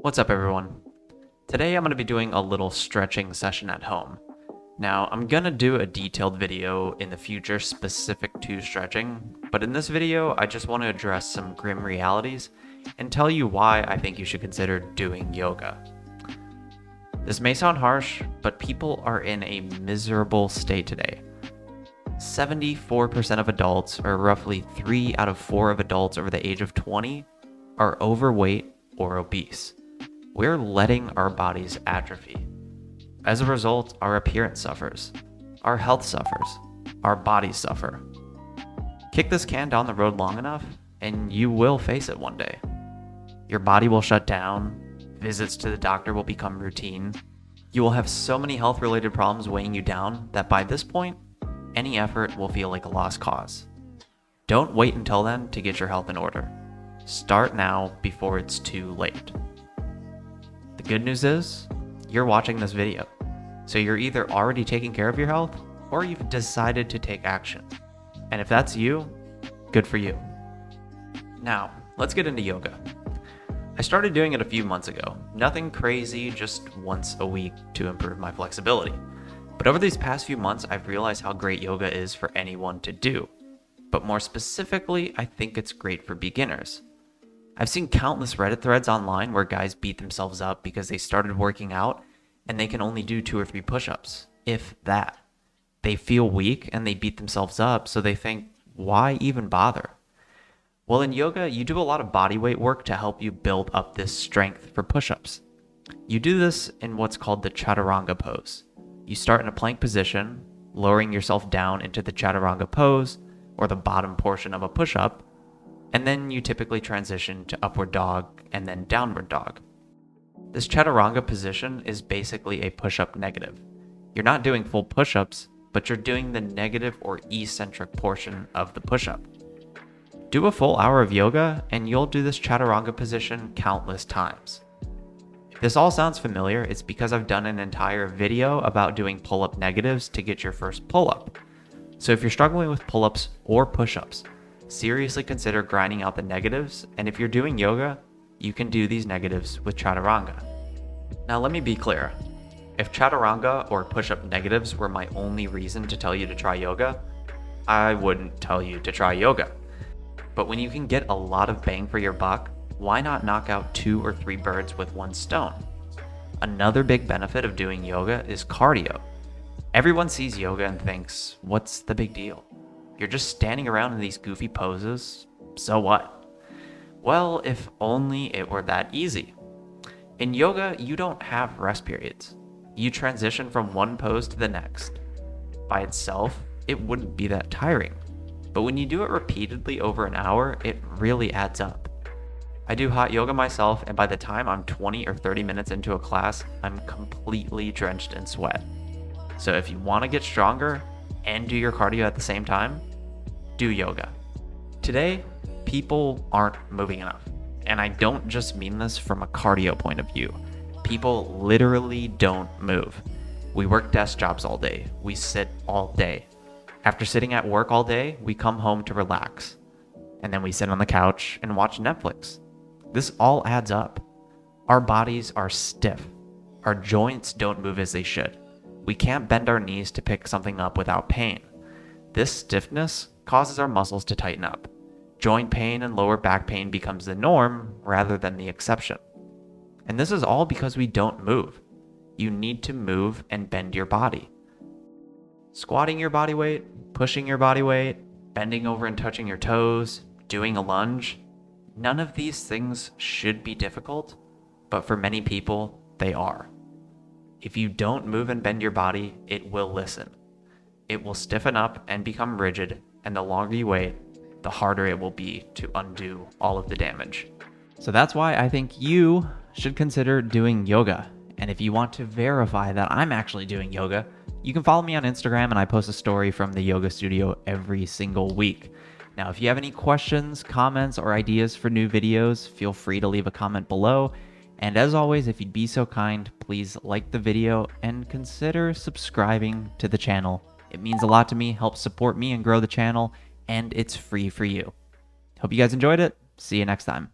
What's up, everyone? Today I'm going to be doing a little stretching session at home. Now, I'm going to do a detailed video in the future specific to stretching, but in this video, I just want to address some grim realities and tell you why I think you should consider doing yoga. This may sound harsh, but people are in a miserable state today. 74% of adults, or roughly 3 out of 4 of adults over the age of 20, are overweight or obese. We're letting our bodies atrophy. As a result, our appearance suffers, our health suffers, our bodies suffer. Kick this can down the road long enough, and you will face it one day. Your body will shut down, visits to the doctor will become routine. You will have so many health-related problems weighing you down that by this point, any effort will feel like a lost cause. Don't wait until then to get your health in order. Start now before it's too late. The good news is, you're watching this video, so you're either already taking care of your health or you've decided to take action. And if that's you, good for you. Now, let's get into yoga. I started doing it a few months ago. Nothing crazy, just once a week to improve my flexibility. But over these past few months, I've realized how great yoga is for anyone to do. But more specifically, I think it's great for beginners. I've seen countless Reddit threads online where guys beat themselves up because they started working out and they can only do 2 or 3 push-ups, if that. They feel weak and they beat themselves up, so they think, why even bother? Well, in yoga, you do a lot of body weight work to help you build up this strength for push-ups. You do this in what's called the Chaturanga pose. You start in a plank position, lowering yourself down into the Chaturanga pose, or the bottom portion of a push-up, and then you typically transition to upward dog and then downward dog. This Chaturanga position is basically a push-up negative. You're not doing full push-ups, but you're doing the negative or eccentric portion of the push-up. Do a full hour of yoga and you'll do this Chaturanga position countless times. If this all sounds familiar, it's because I've done an entire video about doing pull-up negatives to get your first pull-up. So if you're struggling with pull-ups or push-ups, seriously consider grinding out the negatives, and if you're doing yoga, you can do these negatives with Chaturanga. Now let me be clear. If Chaturanga or push-up negatives were my only reason to tell you to try yoga, I wouldn't tell you to try yoga. But when you can get a lot of bang for your buck, why not knock out 2 or 3 birds with one stone? Another big benefit of doing yoga is cardio. Everyone sees yoga and thinks, what's the big deal? You're just standing around in these goofy poses, so what? Well, if only it were that easy. In yoga, you don't have rest periods. You transition from one pose to the next. By itself, it wouldn't be that tiring. But when you do it repeatedly over an hour, it really adds up. I do hot yoga myself, and by the time I'm 20 or 30 minutes into a class, I'm completely drenched in sweat. So if you want to get stronger and do your cardio at the same time, do yoga. Today, people aren't moving enough. And I don't just mean this from a cardio point of view. People literally don't move. We work desk jobs all day. We sit all day. After sitting at work all day, we come home to relax. And then we sit on the couch and watch Netflix. This all adds up. Our bodies are stiff. Our joints don't move as they should. We can't bend our knees to pick something up without pain. This stiffness causes our muscles to tighten up. Joint pain and lower back pain becomes the norm rather than the exception. And this is all because we don't move. You need to move and bend your body. Squatting your body weight, pushing your body weight, bending over and touching your toes, doing a lunge, none of these things should be difficult, but for many people, they are. If you don't move and bend your body, it will listen. It will stiffen up and become rigid, and the longer you wait, the harder it will be to undo all of the damage. So that's why I think you should consider doing yoga. And if you want to verify that I'm actually doing yoga, you can follow me on Instagram, and I post a story from the yoga studio every single week. Now, if you have any questions, comments, or ideas for new videos, feel free to leave a comment below. And as always, if you'd be so kind, please like the video and consider subscribing to the channel. It means a lot to me, helps support me and grow the channel, and it's free for you. Hope you guys enjoyed it. See you next time.